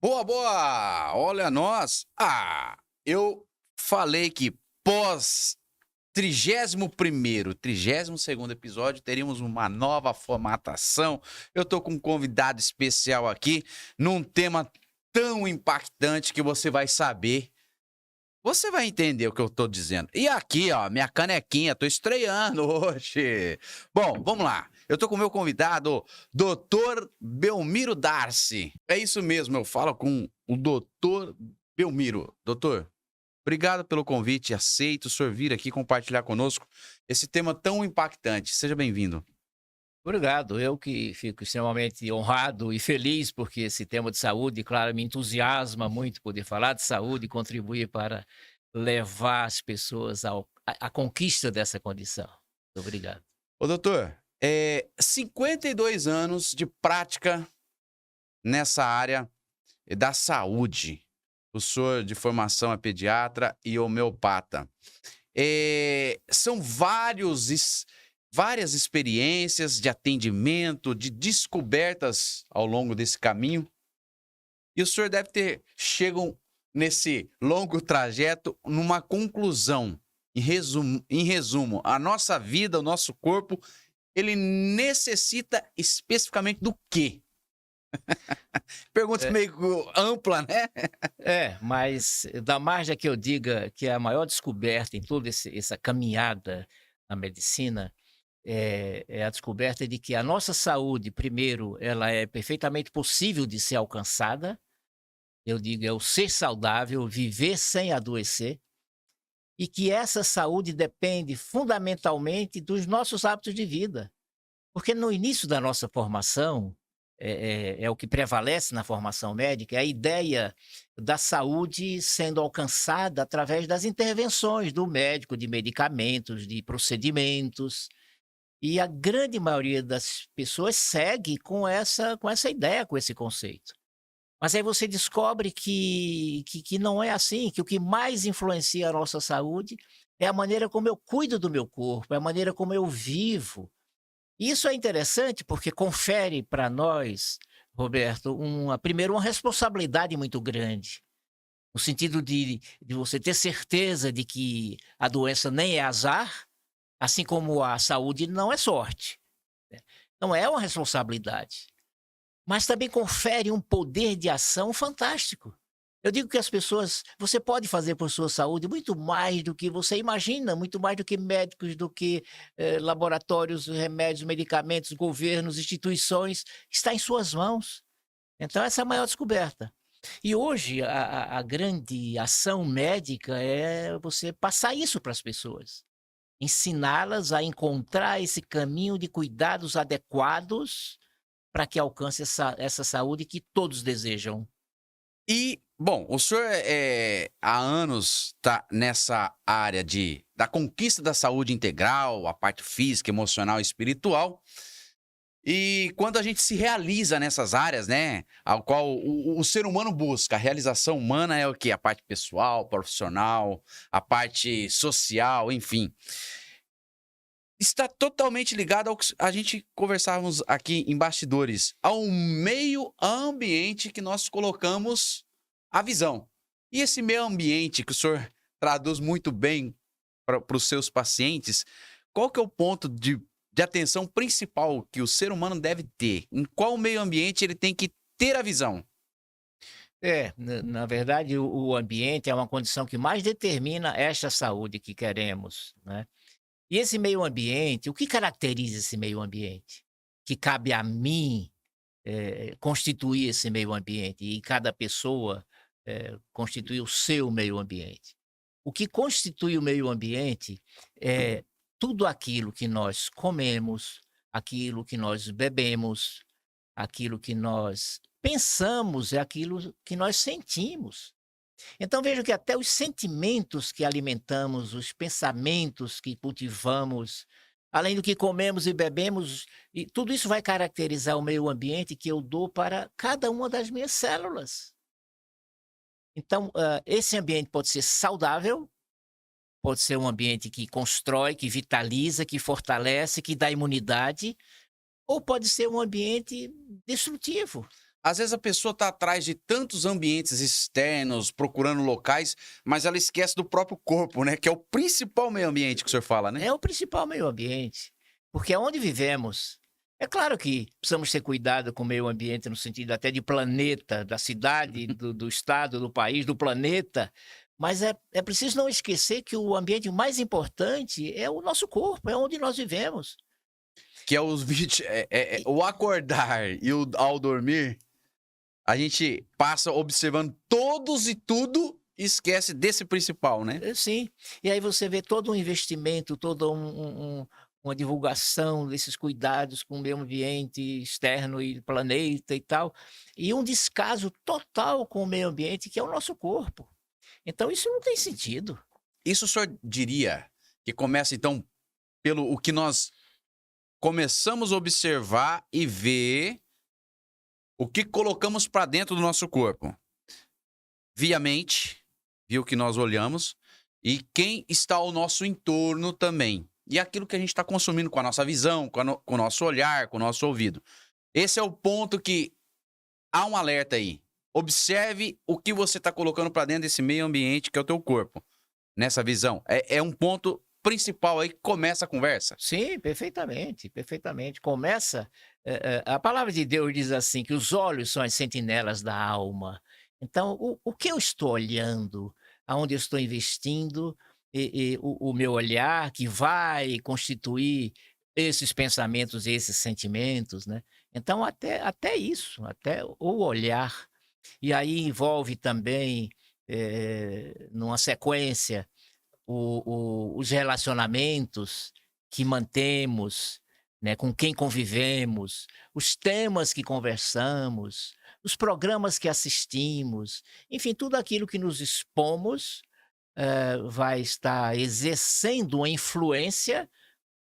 Boa, boa! Olha nós. Eu falei que pós 31º, 32º episódio, teríamos uma nova formatação. Eu tô com um convidado especial aqui, num tema tão impactante que você vai saber. Você vai entender o que eu tô dizendo. E aqui, ó, minha canequinha, tô estreando hoje. Bom, vamos lá. Eu tô com o meu convidado, Dr. Belmiro Darcy. É isso mesmo, eu falo com o Dr. Belmiro. Doutor, obrigado pelo convite, aceito o senhor vir aqui compartilhar conosco esse tema tão impactante. Seja bem-vindo. Obrigado, eu que fico extremamente honrado e feliz, porque esse tema de saúde, claro, me entusiasma muito poder falar de saúde e contribuir para levar as pessoas à conquista dessa condição. Muito obrigado. Ô, doutor, 52 anos de prática nessa área da saúde. O senhor de formação é pediatra e homeopata. São várias experiências de atendimento, de descobertas ao longo desse caminho. E o senhor deve ter chegam nesse longo trajeto numa conclusão. Em resumo, a nossa vida, o nosso corpo, ele necessita especificamente do quê? Pergunta É, meio ampla, né? mas da margem que eu diga que é a maior descoberta em toda essa caminhada na medicina, é a descoberta de que a nossa saúde, primeiro, ela é perfeitamente possível de ser alcançada. Eu digo, é o ser saudável, viver sem adoecer, e que essa saúde depende fundamentalmente dos nossos hábitos de vida. Porque no início da nossa formação, é o que prevalece na formação médica, é a ideia da saúde sendo alcançada através das intervenções do médico, de medicamentos, de procedimentos. E a grande maioria das pessoas segue com essa ideia, com esse conceito. Mas aí você descobre que não é assim, que o que mais influencia a nossa saúde é a maneira como eu cuido do meu corpo, é a maneira como eu vivo. E isso é interessante porque confere para nós, Roberto, primeiro uma responsabilidade muito grande, no sentido de você ter certeza de que a doença nem é azar, assim como a saúde não é sorte, né. Então é uma responsabilidade. Mas também confere um poder de ação fantástico. Eu digo que as pessoas você pode fazer por sua saúde muito mais do que você imagina, muito mais do que médicos, do que, laboratórios, remédios, medicamentos, governos, instituições, está em suas mãos. Então essa é a maior descoberta. E hoje a grande ação médica é você passar isso para as pessoas, ensiná-las a encontrar esse caminho de cuidados adequados para que alcance essa saúde que todos desejam. E, bom, o senhor, há anos está nessa área da conquista da saúde integral, a parte física, emocional e espiritual. E quando a gente se realiza nessas áreas, né, ao qual o ser humano busca, a realização humana é o quê? A parte pessoal, profissional, a parte social, enfim. Está totalmente ligado ao que a gente conversávamos aqui em bastidores, ao meio ambiente que nós colocamos a visão. E esse meio ambiente que o senhor traduz muito bem para os seus pacientes, qual que é o ponto de atenção principal que o ser humano deve ter? Em qual meio ambiente ele tem que ter a visão? Na verdade, o ambiente é uma condição que mais determina esta saúde que queremos, né. E esse meio ambiente, o que caracteriza esse meio ambiente? Que cabe a mim, constituir esse meio ambiente e cada pessoa, constituir o seu meio ambiente. O que constitui o meio ambiente é tudo aquilo que nós comemos, aquilo que nós bebemos, aquilo que nós pensamos, é aquilo que nós sentimos. Então veja que até os sentimentos que alimentamos, os pensamentos que cultivamos, além do que comemos e bebemos, e tudo isso vai caracterizar o meio ambiente que eu dou para cada uma das minhas células. Então, esse ambiente pode ser saudável, pode ser um ambiente que constrói, que vitaliza, que fortalece, que dá imunidade, ou pode ser um ambiente destrutivo. Às vezes a pessoa está atrás de tantos ambientes externos, procurando locais, mas ela esquece do próprio corpo, né? Que é o principal meio ambiente que o senhor fala, né? É o principal meio ambiente, porque é onde vivemos. É claro que precisamos ter cuidado com o meio ambiente no sentido até de planeta, da cidade, do estado, do país, do planeta, mas é preciso não esquecer que o ambiente mais importante é o nosso corpo, é onde nós vivemos. Que é os E o acordar e o ao dormir, a gente passa observando todos e tudo e esquece desse principal, né? sim, e aí você vê todo um investimento, toda uma divulgação desses cuidados com o meio ambiente externo e planeta e tal, e um descaso total com o meio ambiente, que é o nosso corpo. Então isso não tem sentido. Isso o senhor diria que começa, então, pelo o que nós começamos a observar e ver o que colocamos para dentro do nosso corpo? Via mente, via o que nós olhamos, e quem está ao nosso entorno também. E aquilo que a gente está consumindo com a nossa visão, com o nosso olhar, com o nosso ouvido. Esse é o ponto que há um alerta aí. Observe o que você está colocando para dentro desse meio ambiente que é o teu corpo. Nessa visão. É um ponto principal aí que começa a conversa. Sim, perfeitamente, perfeitamente. Começa, a palavra de Deus diz assim, que os olhos são as sentinelas da alma. Então, o que eu estou olhando, aonde eu estou investindo, e o meu olhar que vai constituir esses pensamentos e esses sentimentos, né. Então até isso, até o olhar. E aí envolve também, numa sequência, os relacionamentos que mantemos, né, com quem convivemos, os temas que conversamos, os programas que assistimos, enfim, tudo aquilo que nos expomos, vai estar exercendo uma influência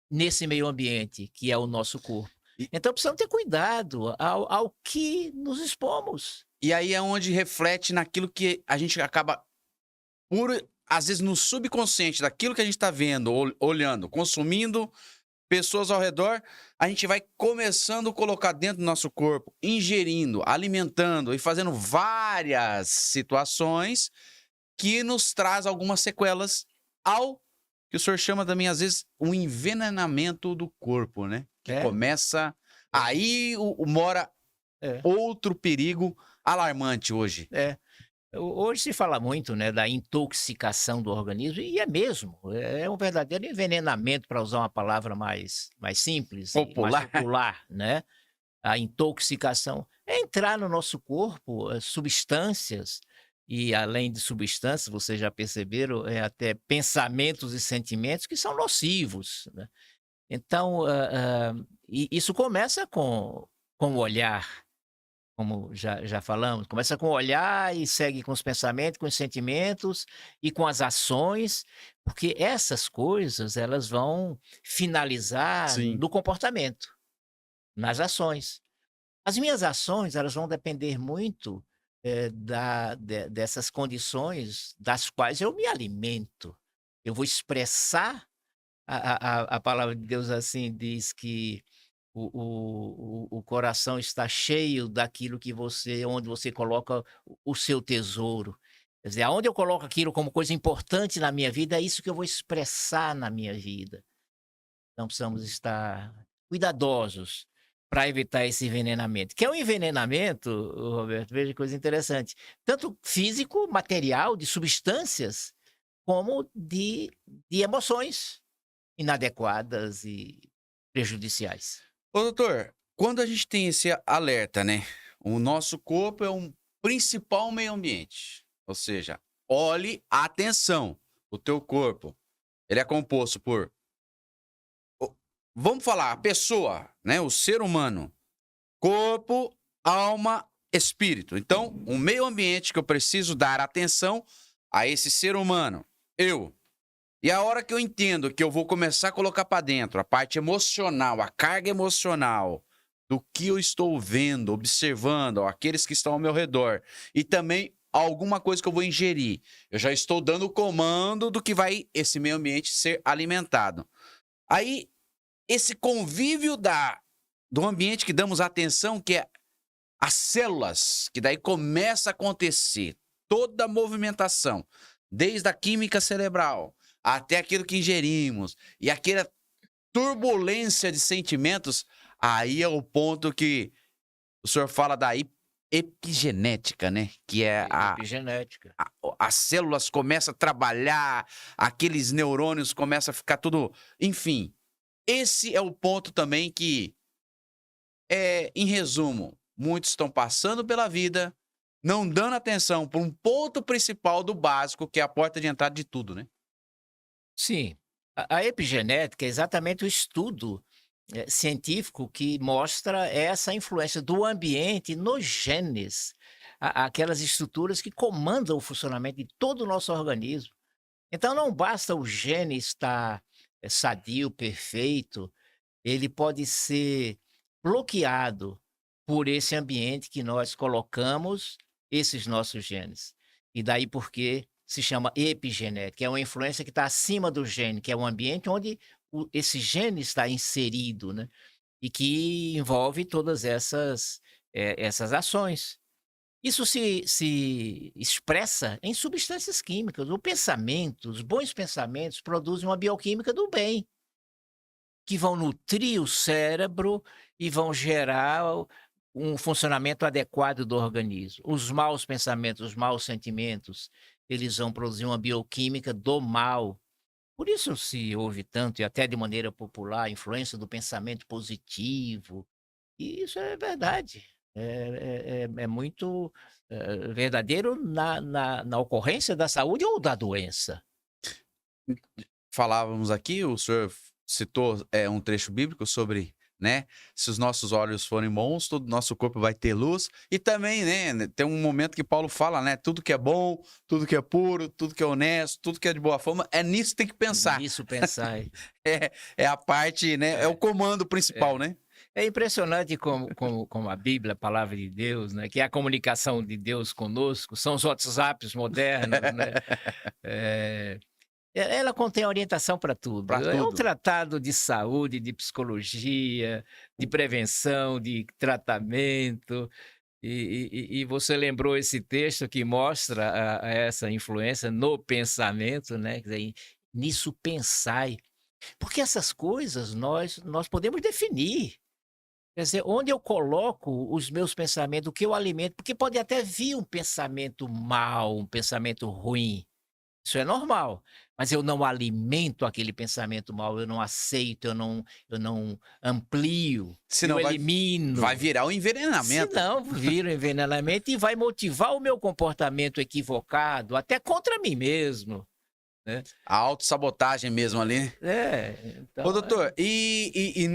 nesse meio ambiente, que é o nosso corpo. E, Então precisamos ter cuidado ao que nos expomos. e aí é onde reflete naquilo que a gente acaba, por, às vezes, no subconsciente daquilo que a gente está vendo, olhando, consumindo, pessoas ao redor, a gente vai começando a colocar dentro do nosso corpo, ingerindo, alimentando e fazendo várias situações que nos traz algumas sequelas ao que o senhor chama também, às vezes, um envenenamento do corpo, né? Que É, começa. Aí mora é, outro perigo alarmante hoje. é. Hoje se fala muito, né, da intoxicação do organismo, e é mesmo, é um verdadeiro envenenamento, para usar uma palavra mais simples e mais Popular. popular, né. A intoxicação é entrar no nosso corpo, substâncias, e além de substâncias, vocês já perceberam, até pensamentos e sentimentos que são nocivos, né. Então, isso começa com o olhar. Como já falamos, começa com o olhar e segue com os pensamentos, com os sentimentos e com as ações, porque essas coisas elas vão finalizar Sim. no comportamento, nas ações. As minhas ações, elas vão depender muito, dessas condições das quais eu me alimento. Eu vou expressar a palavra de Deus, assim, diz que o coração está cheio daquilo que você onde você coloca o seu tesouro. Quer dizer, aonde eu coloco aquilo como coisa importante na minha vida, é isso que eu vou expressar na minha vida. Então precisamos estar cuidadosos para evitar esse envenenamento. Que é um envenenamento, ô Roberto, veja que coisa interessante, tanto físico, material, de substâncias, como de emoções inadequadas e prejudiciais. Ô, doutor, quando a gente tem esse alerta, né? O nosso corpo é um principal meio ambiente. Ou seja, olhe, atenção, o teu corpo. Ele é composto por, o- vamos falar, a pessoa, né? O ser humano. Corpo, alma, espírito. Então, o meio ambiente que eu preciso dar atenção a esse ser humano. Eu. E a hora que eu entendo que eu vou começar a colocar para dentro a parte emocional, a carga emocional do que eu estou vendo, observando, ó, aqueles que estão ao meu redor, e também alguma coisa que eu vou ingerir, eu já estou dando o comando do que vai esse meio ambiente ser alimentado. Aí, esse convívio do ambiente que damos atenção, que é as células, que daí começa a acontecer toda a movimentação, desde a química cerebral até aquilo que ingerimos, e aquela turbulência de sentimentos, aí é o ponto que o senhor fala da epigenética, né? Que é Epigenética. as células começam a trabalhar, aqueles neurônios começam a ficar tudo. Enfim, esse é o ponto também que, em resumo, muitos estão passando pela vida, não dando atenção para um ponto principal do básico, que é a porta de entrada de tudo, né? Sim, a epigenética é exatamente o estudo científico que mostra essa influência do ambiente nos genes, aquelas estruturas que comandam o funcionamento de todo o nosso organismo. Então não basta o gene estar sadio, perfeito, ele pode ser bloqueado por esse ambiente que nós colocamos esses nossos genes. E daí porque se chama epigenética, é uma influência que está acima do gene, que é um ambiente onde esse gene está inserido, né? E que envolve todas essas ações. Isso se expressa em substâncias químicas. O pensamento, os bons pensamentos produzem uma bioquímica do bem, que vão nutrir o cérebro e vão gerar um funcionamento adequado do organismo. Os maus pensamentos, os maus sentimentos, eles vão produzir uma bioquímica do mal. Por isso se ouve tanto, e até de maneira popular, a influência do pensamento positivo. E isso é verdade. É muito verdadeiro na ocorrência da saúde ou da doença. Falávamos aqui, o senhor citou um trecho bíblico sobre, né, se os nossos olhos forem bons, todo o nosso corpo vai ter luz. E também, né, tem um momento que Paulo fala, né, tudo que é bom, tudo que é puro, tudo que é honesto, tudo que é de boa fama, é nisso que tem que pensar. Nisso pensar. É a parte, né, é o comando principal, né? É impressionante como a Bíblia, a palavra de Deus, né, que é a comunicação de Deus conosco, são os WhatsApps modernos, né? Ela contém orientação para tudo. Pra É um tudo. tratado de saúde, de psicologia, de prevenção, de tratamento. E você lembrou esse texto que mostra essa influência no pensamento, né? Quer dizer, nisso pensai. Porque essas coisas nós podemos definir. Quer dizer, onde eu coloco os meus pensamentos, o que eu alimento, porque pode até vir um pensamento mau, um pensamento ruim. Isso é normal, mas eu não alimento aquele pensamento mau, eu não aceito, eu não amplio, Senão eu elimino. vai virar um envenenamento. Senão vira um envenenamento e vai motivar o meu comportamento equivocado, até contra mim mesmo, né. A autossabotagem mesmo ali. Então Ô, doutor, e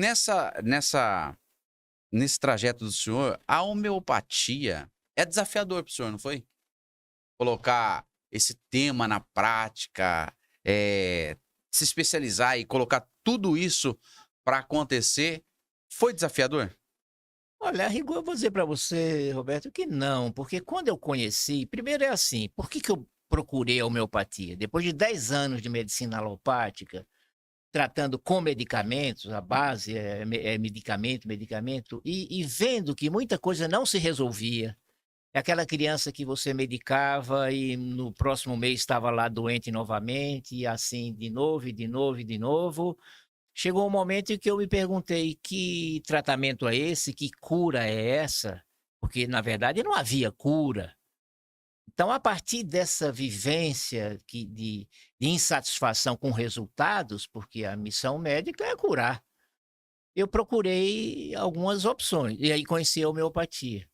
nesse trajeto do senhor, a homeopatia é desafiador para o senhor, não foi? Colocar esse tema na prática, se especializar e colocar tudo isso para acontecer, foi desafiador? Olha, a rigor eu vou dizer para você, Roberto, que não, porque quando eu conheci, primeiro é assim, por que eu procurei a homeopatia? Depois de 10 anos de medicina alopática, tratando com medicamentos, a base é medicamento, e vendo que muita coisa não se resolvia. É aquela criança que você medicava e no próximo mês estava lá doente novamente, e assim de novo, e de novo, e de novo. Chegou um momento em que eu me perguntei: que tratamento é esse? Que cura é essa? Porque, na verdade, não havia cura. Então, a partir dessa vivência de insatisfação com resultados, porque a missão médica é curar, eu procurei algumas opções, e aí conheci a homeopatia,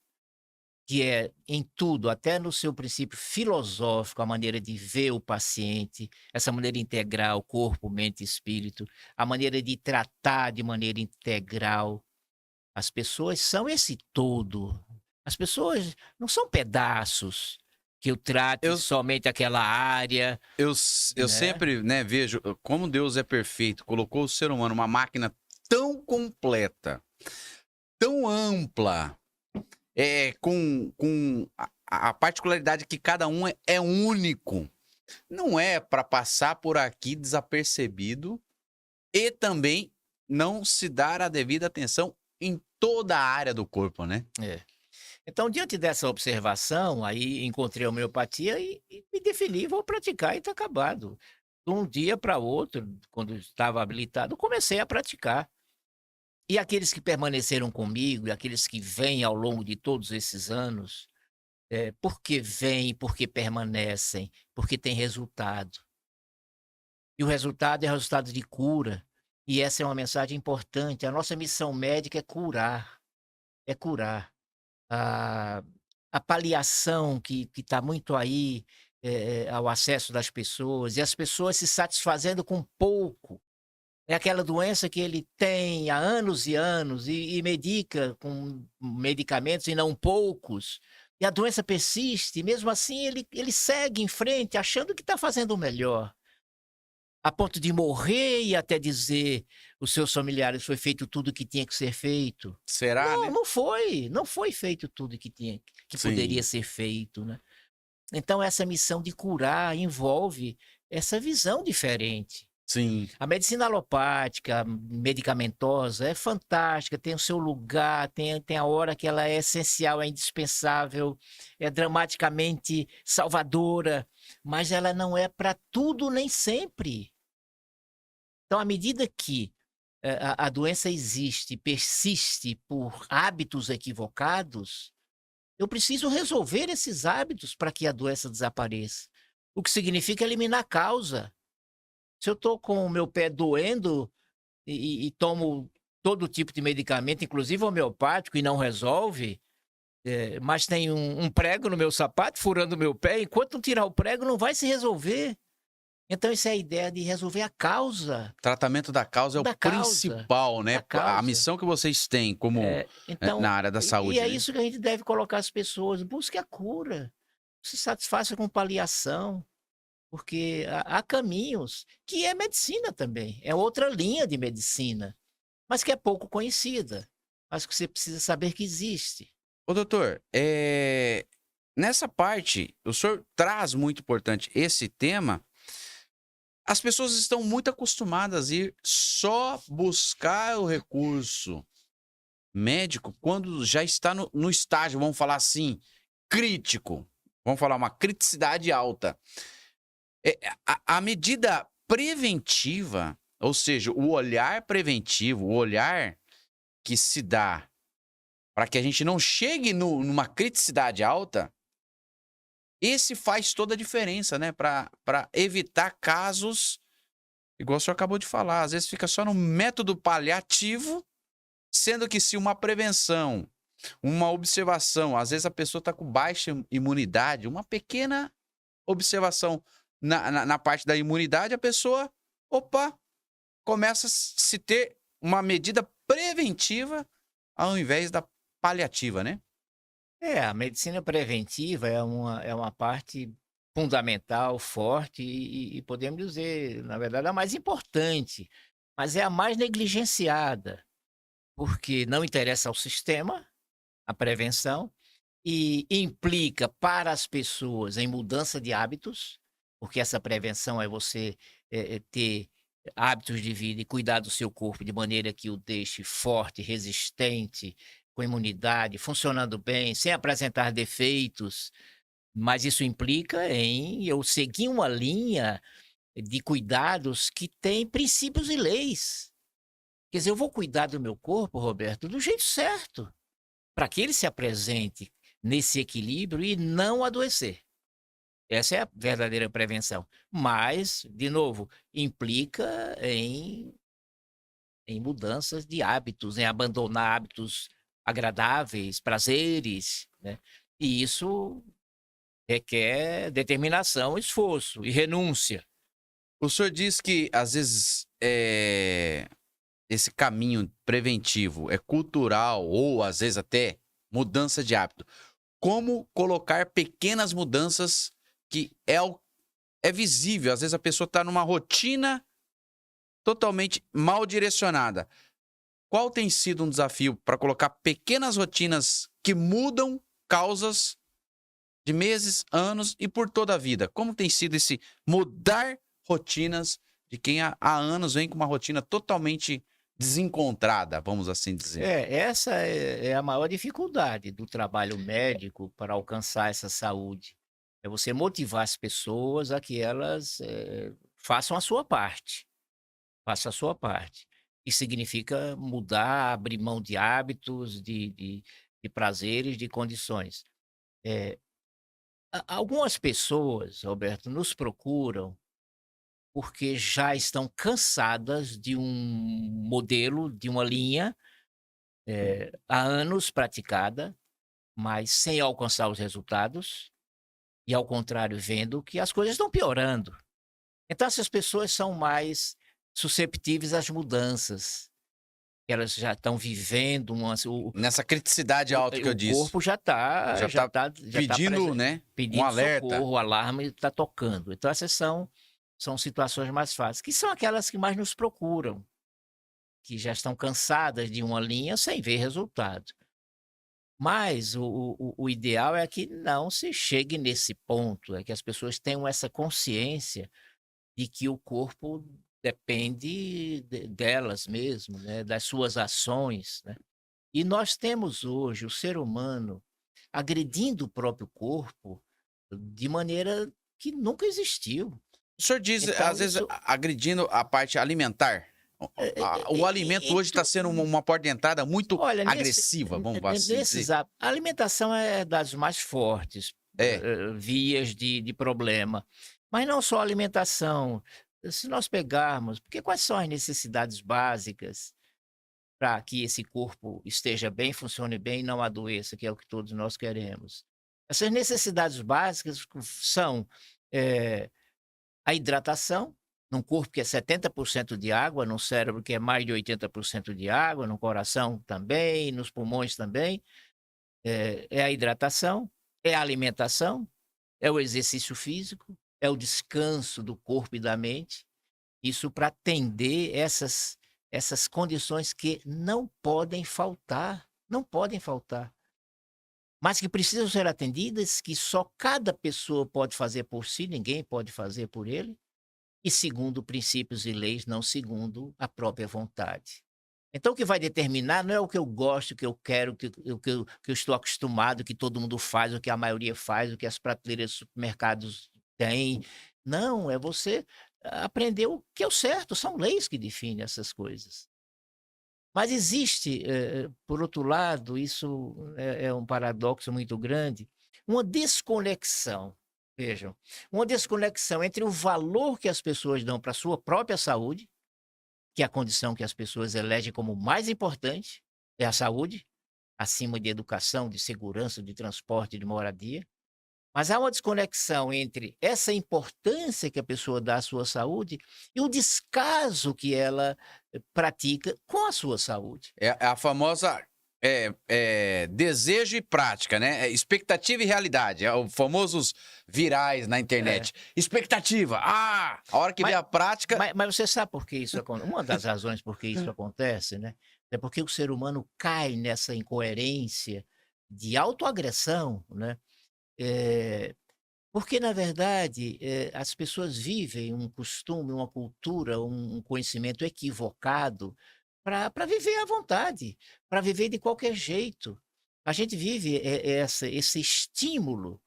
que é em tudo, até no seu princípio filosófico, a maneira de ver o paciente, essa maneira integral, corpo, mente e espírito, a maneira de tratar de maneira integral. As pessoas são esse todo. As pessoas não são pedaços que eu trate Eu, somente aquela área, eu né. sempre, né, vejo como Deus é perfeito, colocou o ser humano uma máquina tão completa, tão ampla, com a particularidade que cada um é único. Não é para passar por aqui desapercebido e também não se dar a devida atenção em toda a área do corpo, né? É. Então, diante dessa observação, aí encontrei a homeopatia e me defini, vou praticar e está acabado. De um dia para outro, quando estava habilitado, comecei a praticar. E aqueles que permaneceram comigo, e aqueles que vêm ao longo de todos esses anos, porque vêm, porque permanecem, porque tem resultado. E o resultado é resultado de cura. E essa é uma mensagem importante. A nossa missão médica é curar, é curar. A a paliação que está muito aí, ao acesso das pessoas, e as pessoas se satisfazendo com pouco. É aquela doença que ele tem há anos e anos e medica com medicamentos e não poucos, e a doença persiste, e mesmo assim ele segue em frente achando que está fazendo o melhor. A ponto de morrer e até dizer os seus familiares: "Foi feito tudo o que tinha que ser feito". Será, Não, né? não foi feito tudo que poderia Sim, ser feito, né. Então essa missão de curar envolve essa visão diferente. sim. A medicina alopática, medicamentosa, é fantástica, tem o seu lugar, tem a hora que ela é essencial, é indispensável, é dramaticamente salvadora, mas ela não é para tudo nem sempre. Então, à medida que, a doença existe, persiste por hábitos equivocados, eu preciso resolver esses hábitos para que a doença desapareça. O que significa eliminar a causa. Se eu estou com o meu pé doendo e tomo todo tipo de medicamento, inclusive homeopático, e não resolve, mas tem um prego no meu sapato furando o meu pé, enquanto não tirar o prego não vai se resolver. Então isso é a ideia de resolver a causa, Tratamento da causa é o da causa, principal, né? da A causa. missão que vocês têm como na Então, área da e saúde, é né? isso que a gente deve colocar as pessoas, busque a cura, se satisfaça com paliação, porque há caminhos, que é medicina também, é outra linha de medicina, mas que é pouco conhecida, mas que você precisa saber que existe. Ô, doutor, nessa parte, o senhor traz muito importante esse tema. As pessoas estão muito acostumadas a ir só buscar o recurso médico quando já está no estágio, vamos falar assim, crítico. Vamos falar uma criticidade alta. A medida preventiva, ou seja, o olhar preventivo, o olhar que se dá para que a gente não chegue numa criticidade alta, esse faz toda a diferença, né? Para evitar casos, igual o senhor acabou de falar, às vezes fica só no método paliativo, sendo que se uma prevenção, uma observação, às vezes a pessoa está com baixa imunidade, uma pequena observação na parte da imunidade, a pessoa, opa, começa a se ter uma medida preventiva ao invés da paliativa, né? A medicina preventiva é uma parte fundamental, forte e podemos dizer, na verdade, a mais importante, mas é a mais negligenciada, porque não interessa ao sistema, a prevenção, e implica para as pessoas em mudança de hábitos, porque essa prevenção é você, ter hábitos de vida e cuidar do seu corpo de maneira que o deixe forte, resistente, com imunidade, funcionando bem, sem apresentar defeitos, mas isso implica em eu seguir uma linha de cuidados que tem princípios e leis. Quer dizer, eu vou cuidar do meu corpo, Roberto, do jeito certo, para que ele se apresente nesse equilíbrio e não adoecer. Essa é a verdadeira prevenção. Mas, de novo, implica em mudanças de hábitos, em abandonar hábitos agradáveis, prazeres, né. E isso requer determinação, esforço e renúncia. O senhor diz que, às vezes, esse caminho preventivo é cultural ou, às vezes, até mudança de hábito. Como colocar pequenas mudanças que é visível? Às vezes a pessoa está numa rotina totalmente mal direcionada. Qual tem sido um desafio para colocar pequenas rotinas que mudam causas de meses, anos e por toda a vida? Como tem sido esse mudar rotinas de quem há anos vem com uma rotina totalmente desencontrada, vamos assim dizer. Essa é a maior dificuldade do trabalho médico para alcançar essa saúde. É você motivar as pessoas a que elas façam a sua parte. Faça a sua parte. Isso significa mudar, abrir mão de hábitos, de prazeres, de condições. Eh, algumas pessoas, Roberto, nos procuram porque já estão cansadas de um modelo, de uma linha, há anos praticada, mas sem alcançar os resultados, e ao contrário, vendo que as coisas estão piorando. Então essas pessoas são mais susceptíveis às mudanças. Elas já estão vivendo Nessa criticidade alta que eu o disse. corpo já está Já já tá tá já tá pedindo, né, um pedindo alerta. socorro, o alarme está tocando. Então essas são situações mais fáceis, que são aquelas que mais nos procuram, que já estão cansadas de uma linha sem ver resultado. Mas o ideal é que não se chegue nesse ponto, é que as pessoas tenham essa consciência de que o corpo depende delas mesmo, né, das suas ações, né? E nós temos hoje o ser humano agredindo o próprio corpo de maneira que nunca existiu. O senhor diz, Então às vezes, isso agredindo a parte alimentar. O alimento hoje está sendo uma porta de entrada muito olha, agressiva, vamos assim dizer. a alimentação é das mais fortes É, vias de problema. Mas não só a alimentação. Se nós pegarmos, porque quais são as necessidades básicas para que esse corpo esteja bem, funcione bem e não adoeça, que é o que todos nós queremos. Essas necessidades básicas são a hidratação, num corpo que é 70% de água, num cérebro que é mais de 80% de água, no coração também, nos pulmões também. É a hidratação, é a alimentação, é o exercício físico, é o descanso do corpo e da mente. Isso para atender essas condições que não podem faltar, não podem faltar, mas que precisam ser atendidas, que só cada pessoa pode fazer por si, ninguém pode fazer por ele, e segundo princípios e leis, não segundo a própria vontade. Então o que vai determinar não é o que eu gosto, o que eu quero, o que eu estou acostumado, o que todo mundo faz, o que a maioria faz, o que as prateleiras dos supermercados têm. Não, é você aprender o que é o certo, são leis que definem essas coisas. Mas existe, por outro lado, isso é um paradoxo muito grande, uma desconexão, vejam, uma desconexão entre o valor que as pessoas dão para a sua própria saúde, que é a condição que as pessoas elegem como mais importante, é a saúde, acima de educação, de segurança, de transporte, de moradia. Mas há uma desconexão entre essa importância que a pessoa dá à sua saúde e o descaso que ela pratica com a sua saúde. é a famosa desejo e prática, né? Expectativa e realidade. É os famosos virais na É. internet. Expectativa. A hora que vê Mas, a prática. mas você sabe por que isso acontece? Uma das razões por que isso acontece, né? É porque o ser humano cai nessa incoerência de autoagressão, né? Eh, porque, na verdade, as pessoas vivem um costume, uma cultura, um conhecimento equivocado para viver à vontade, para viver de qualquer jeito. A gente vive esse estímulo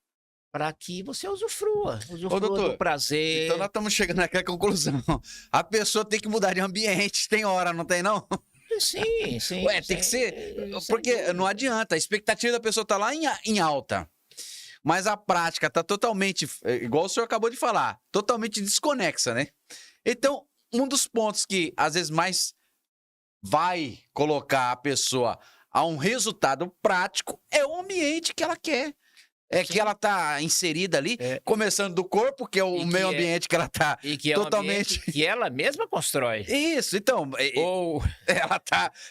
para que você usufrua, Ô, usufrua do doutor, então prazer. nós estamos chegando naquela conclusão. A pessoa tem que mudar de ambiente. Tem hora, não tem, não? Sim, sim, Ué, tem que ser. sem Porque não dúvida. adianta. A expectativa da pessoa tá lá em alta. Mas a prática tá totalmente, igual o senhor acabou de falar, totalmente desconexa, né? Então, um dos pontos que às vezes mais vai colocar a pessoa a um resultado prático é o ambiente que ela quer. É que Sim. ela tá inserida ali, É. começando do corpo, que é o E que meio é- ambiente que ela tá E que é um ambiente totalmente. que ela mesma constrói. Isso, então, Ou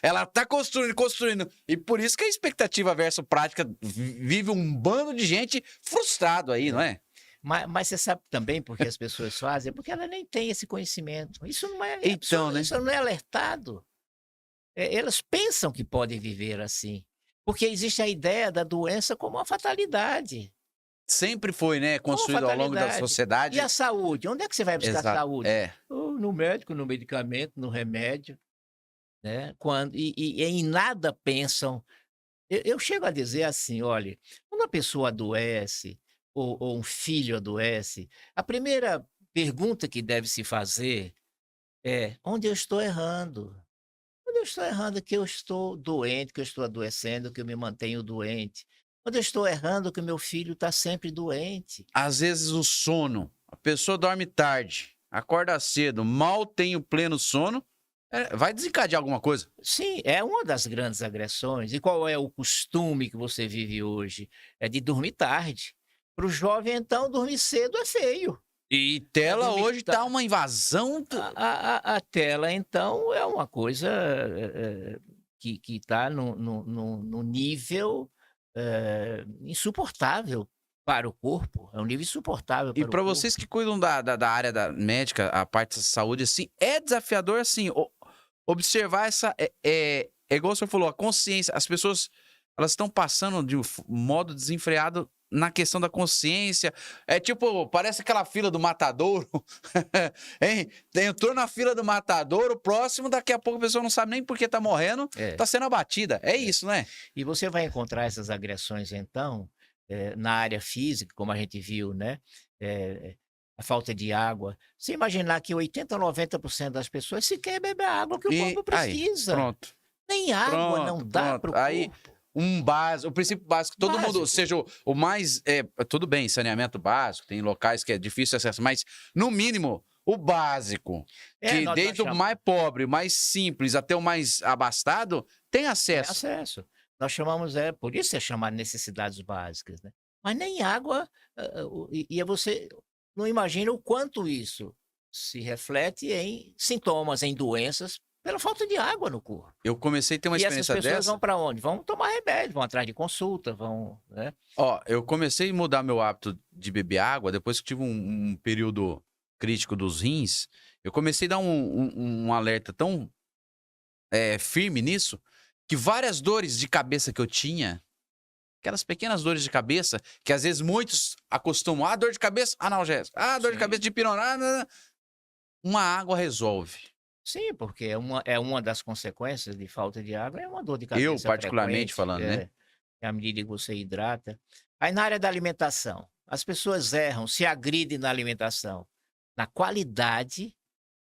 ela tá construindo. E por isso que a expectativa versus prática vive um bando de gente frustrado aí, não é? Mas você sabe também por que as pessoas fazem? É porque ela nem tem esse conhecimento. Isso não é, Então, né? isso não é alertado. Elas pensam que podem viver assim, porque existe a ideia da doença como uma fatalidade. Sempre foi, né, Como uma construído ao longo da fatalidade. sociedade. E a saúde? Onde é que você vai buscar Exato. saúde? É. No médico, no medicamento, no remédio. né? E em nada pensam. Eu chego a dizer assim, olha, quando a pessoa adoece ou um filho adoece, a primeira pergunta que deve se fazer é: onde eu estou errando? Onde eu estou errando que eu estou doente, que eu estou adoecendo, que eu me mantenho doente? Onde eu estou errando que o meu filho está sempre doente? Às vezes o sono, a pessoa dorme tarde, acorda cedo, mal tem o pleno sono, vai desencadear alguma coisa. Sim, é uma das grandes agressões. E qual é o costume que você vive hoje? É de dormir tarde. Para o jovem, então, dormir cedo é feio. E É tela dormir hoje tá uma invasão. a tela, então, é uma coisa, que está no nível, insuportável para o corpo, é um nível insuportável E para o para corpo. vocês que cuidam da área da médica, a parte da saúde, assim, é desafiador, assim, observar essa. É igual o senhor falou, a consciência. As pessoas elas estão passando de um modo desenfreado na questão da consciência. É tipo, parece aquela fila do matadouro. Hein? Entrou na fila do matadouro, próximo, daqui a pouco a pessoa não sabe nem por que tá morrendo, É, tá sendo abatida. É é. isso, né? E você vai encontrar essas agressões, então, na área física, como a gente viu, né, a falta de água. Se imaginar que 80 ou 90% das pessoas sequer bebem a água que o E corpo aí, precisa. pronto. Nem água não Pronto, dá pronto. para o Aí, corpo. o princípio básico, todo mundo, Básico. seja o mais. Tudo bem, saneamento básico, tem locais que é difícil acesso, mas, no mínimo, o básico, É, que nós desde o mais pobre, o mais simples, até o mais abastado, tem tem acesso. acesso. Nós chamamos, por isso é chamado necessidades básicas, né. Mas nem água, você não imagina o quanto isso se reflete em sintomas, em doenças, pela falta de água no corpo. Eu comecei a ter uma E essas experiência pessoas vão dessa. para onde? Vão tomar remédio, vão atrás de consulta, vão, né. Ó, eu comecei a mudar meu hábito de beber água depois que tive um período crítico dos rins. Eu comecei a dar um alerta tão firme nisso, que várias dores de cabeça que eu tinha. Aquelas pequenas dores de cabeça, que às vezes muitos acostumam. Ah, dor de cabeça, analgésico. Ah, dor de cabeça Sim. de pirona. Uma água resolve. Sim, porque é uma das consequências de falta de água, é uma dor de Eu, cabeça particularmente frequente, falando, né? à medida que você hidrata. Aí na área da alimentação, as pessoas erram, se agridem na alimentação, na qualidade,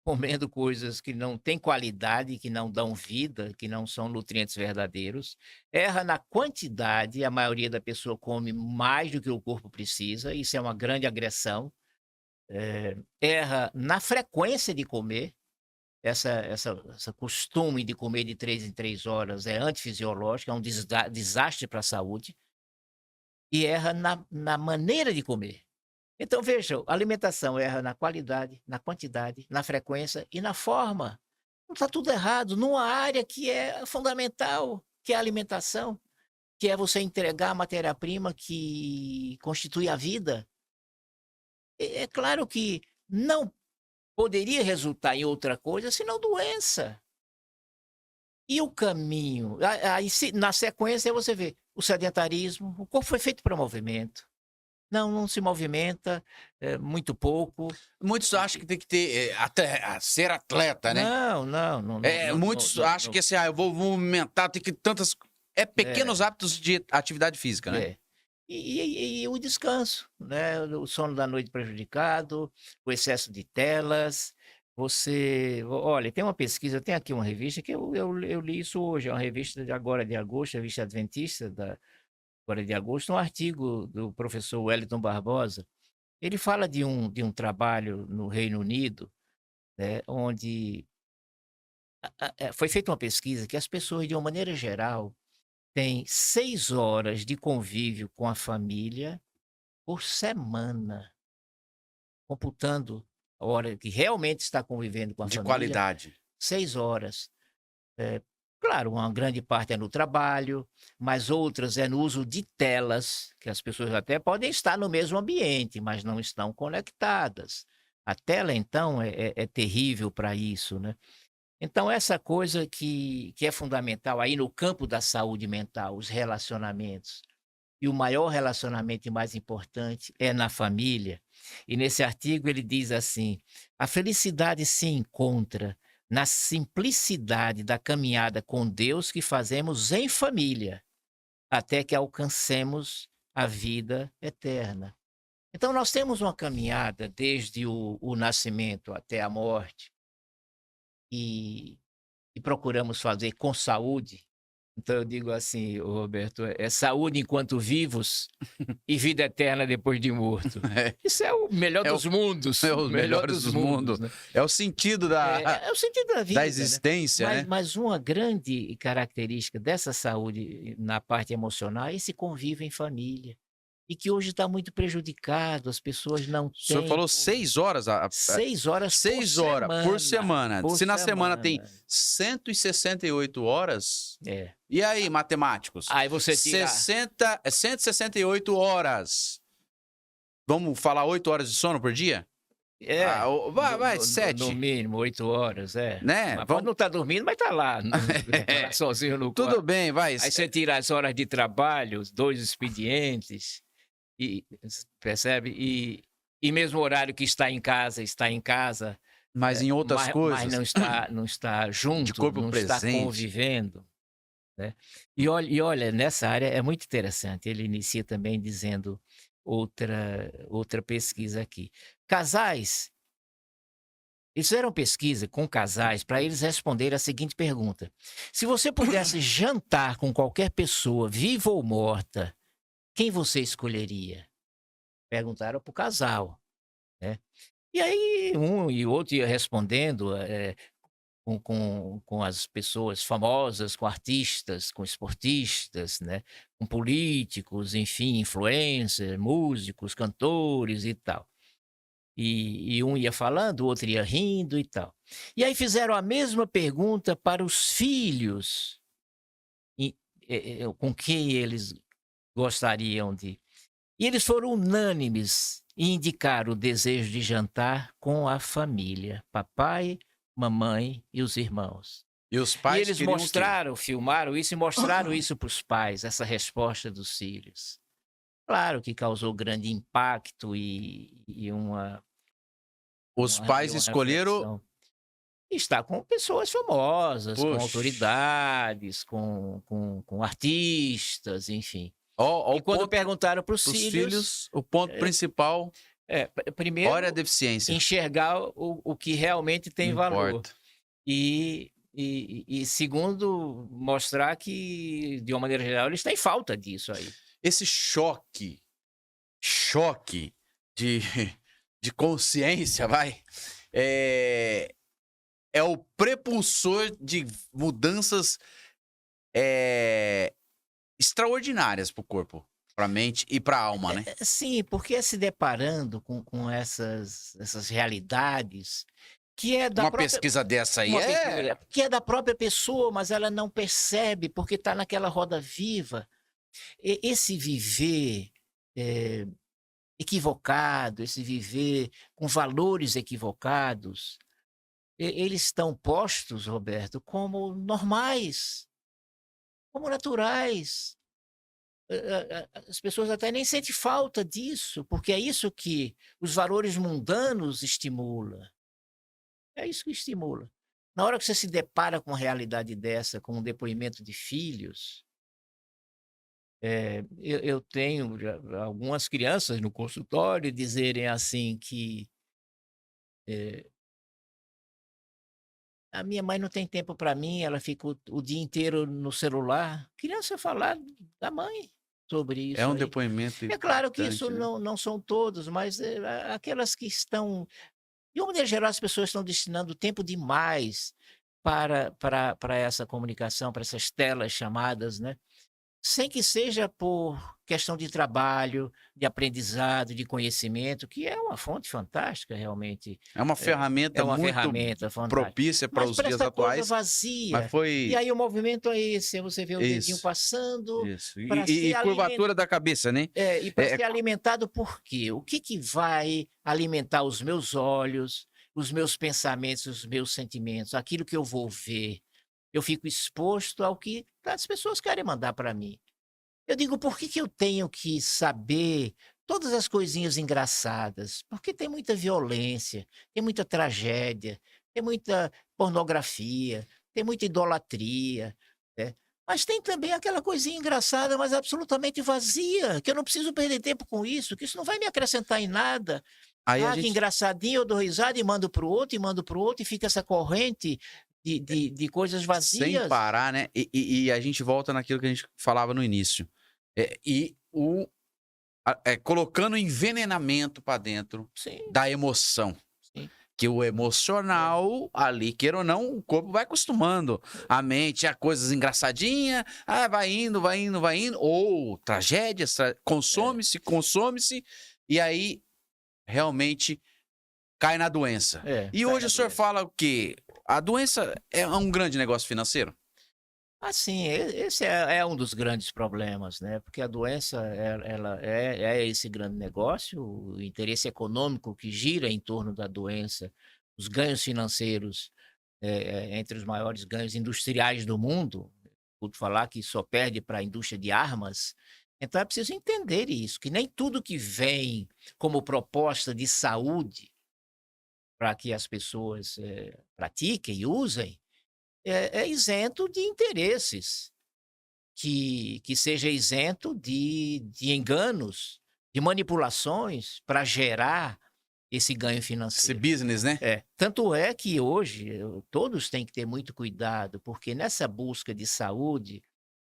comendo coisas que não têm qualidade, que não dão vida, que não são nutrientes verdadeiros. Erra na quantidade, a maioria da pessoa come mais do que o corpo precisa, isso é uma grande agressão. Erra na frequência de comer, essa costume de comer de 3 em 3 horas é antifisiológico, é um desastre para a saúde, e erra na maneira de comer. Então veja, a alimentação erra na qualidade, na quantidade, na frequência e na forma. Então está tudo errado numa área que é fundamental, que é a alimentação, que é você entregar a matéria-prima que constitui a vida. É claro que não poderia resultar em outra coisa senão doença. E o caminho? Aí na sequência você vê o sedentarismo, o corpo foi feito para movimento. Não se movimenta, muito pouco. Muitos acham que tem que ter, ser atleta, né? Não, não, não, não, não, não, Muitos não, acham que assim, eu vou movimentar, tem que tantas. É pequenos é, hábitos de atividade física, né? é. E o descanso, né, o sono da noite prejudicado, o excesso de telas, olha, tem uma pesquisa, tem aqui uma revista que eu li isso hoje, é uma revista de agora de agosto, a revista adventista agora de agosto, um artigo do professor Wellington Barbosa. Ele fala de um trabalho no Reino Unido, né, onde foi feita uma pesquisa que as pessoas, de uma maneira geral, têm 6 horas de convívio com a família por semana, computando a hora que realmente está convivendo com a De família, qualidade. 6 horas. Eh, claro, uma grande parte é no trabalho, mas outras é no uso de telas, que as pessoas até podem estar no mesmo ambiente, mas não estão conectadas. A tela, então, é terrível para isso, né. Então essa coisa que é fundamental aí no campo da saúde mental, os relacionamentos. E o maior relacionamento e mais importante é na família. E nesse artigo ele diz assim: "A felicidade se encontra na simplicidade da caminhada com Deus que fazemos em família, até que alcancemos a vida eterna. Então, nós temos uma caminhada desde o nascimento até a morte e, e procuramos fazer com saúde. Então, eu digo assim, ô Roberto, é saúde enquanto vivos e vida eterna depois de morto. É, Isso é o melhor é o- dos mundos. é os melhores dos mundos. né? É o sentido da, É o sentido da vida, da né? existência, Mas, né? mas uma grande característica dessa saúde na parte emocional é esse convívio em família. E que hoje está muito prejudicado, as pessoas não O senhor têm falou 6 horas. 6 horas por 6 horas por semana. por Se na semana tem semana. 168 horas. É. E aí, matemáticos? Aí você tira 168 horas. Vamos falar 8 horas de sono por dia? Vai, no 7. mínimo 8 horas, Né? Mas pode não estar dormindo, mas está lá, tá lá sozinho no quarto. Tudo bem, vai. Aí você tira as horas de trabalho, os 2 expedientes, e percebe? E mesmo o horário que está em casa, Mas em outras mas coisas. não está junto, corpo não está presente. convivendo, né? E olha, nessa área é muito interessante. Ele inicia também dizendo outra pesquisa aqui. Casais, eles fizeram pesquisa com casais para eles responderem a seguinte pergunta: se você pudesse jantar com qualquer pessoa, viva ou morta, quem você escolheria? Perguntaram para o casal, né? E aí um e outro ia respondendo com as pessoas famosas, com artistas, com esportistas, né? Com políticos, enfim, influencers, músicos, cantores e tal. E um ia falando, o outro ia rindo e tal. E aí fizeram a mesma pergunta para os filhos, com quem eles gostariam de. E eles foram unânimes em indicar o desejo de jantar com a família, papai, mamãe e os irmãos. E os E pais eles queriam o quê? mostraram, filmaram isso e mostraram isso para os pais, essa resposta dos filhos. Claro que causou grande impacto e uma Os pais escolheram. reflexão. Está com pessoas famosas, com Poxa. autoridades, com artistas, enfim. Ó, E quando perguntaram para os os filhos, filhos, o ponto principal, primeiro, olha a deficiência. enxergar o que realmente tem Não valor. importa. E segundo, mostrar que, de uma maneira geral, eles têm falta disso aí. Esse choque de, de consciência, vai, é o prepulsor de mudanças extraordinárias para o corpo, para a mente e para a alma, né? Sim, porque é se deparando com essas realidades que é da Uma própria... pesquisa dessa aí Uma pesquisa que é da própria pessoa, mas ela não percebe porque está naquela roda viva. Esse viver equivocado, esse viver com valores equivocados, eles estão postos, Roberto, como normais, como naturais. As pessoas até nem sentem falta disso, porque é isso que os valores mundanos estimulam. É isso que estimula. Na hora que você se depara com uma realidade dessa, com um depoimento de filhos, eu tenho algumas crianças no consultório dizerem assim que a minha mãe não tem tempo para mim, ela fica o dia inteiro no celular. Criança falar da mãe sobre isso É um aí. depoimento É claro que importante, isso né? não são todos, mas aquelas que estão... De uma maneira geral, as pessoas estão destinando tempo demais para essa comunicação, para essas telas chamadas, né? Sem que seja por questão de trabalho, de aprendizado, de conhecimento, que é uma fonte fantástica, realmente. É uma ferramenta É uma muito ferramenta fantástica. propícia para Mas os para dias essa coisa atuais, vazia. mas foi E aí o movimento é esse, você vê o dedinho isso, passando isso. para E ser curvatura da cabeça, né? e para É, ser alimentado por quê? O que vai alimentar os meus olhos, os meus pensamentos, os meus sentimentos, aquilo que eu vou ver? Eu fico exposto ao que as pessoas querem mandar para mim. Eu digo, por que eu tenho que saber todas as coisinhas engraçadas? Porque tem muita violência, tem muita tragédia, tem muita pornografia, tem muita idolatria, né. Mas tem também aquela coisinha engraçada, mas absolutamente vazia, que eu não preciso perder tempo com isso, que isso não vai me acrescentar em nada. Aí a Ah, que gente, engraçadinho, eu dou risada e mando para o outro, e mando para o outro, e fica essa corrente de coisas sem vazias. parar, né, e a gente volta naquilo que a gente falava no início, e colocando envenenamento para dentro Sim, da emoção. sim. Que o É, emocional, ali, queira ou não, o corpo vai acostumando. A mente a coisas engraçadinhas, vai indo, vai indo, vai indo. Ou tragédias, é, consome-se, consome-se, e aí realmente cai na doença. E cai hoje na o senhor doença. fala o quê? A doença é um grande negócio financeiro? Assim, esse é um dos grandes problemas, né, porque a doença ela é esse grande negócio, o interesse econômico que gira em torno da doença, os ganhos financeiros, entre os maiores ganhos industriais do mundo, escuto falar que só perde para a indústria de armas, então é preciso entender isso, que nem tudo que vem como proposta de saúde para que as pessoas, pratiquem e usem, é isento de interesses. Que seja isento de enganos, de manipulações para gerar esse ganho Esse financeiro. business, né? Tanto é que hoje todos têm que ter muito cuidado, porque nessa busca de saúde,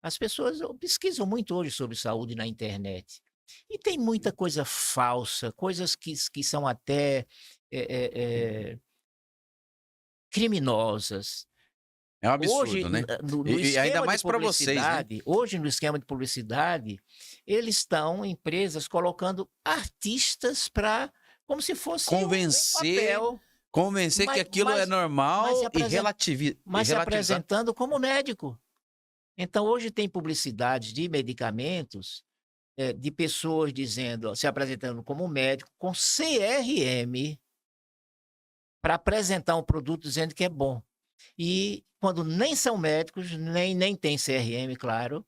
as pessoas pesquisam muito hoje sobre saúde na internet. E tem muita coisa falsa, coisas que são até, eh eh eh, criminosas. É um Hoje, absurdo, né? no E ainda esquema de mais para vocês, né? publicidade hoje no esquema de publicidade, eles estão empresas colocando artistas para como se fosse um Convencer, papel, convencer que mas aquilo é mas mas se normal e apresen mas se relativizar. apresentando como médico. Então hoje tem publicidades de medicamentos, de pessoas dizendo se apresentando como médico com CRM para apresentar um produto dizendo que é bom. E quando nem são médicos, nem têm CRM, claro,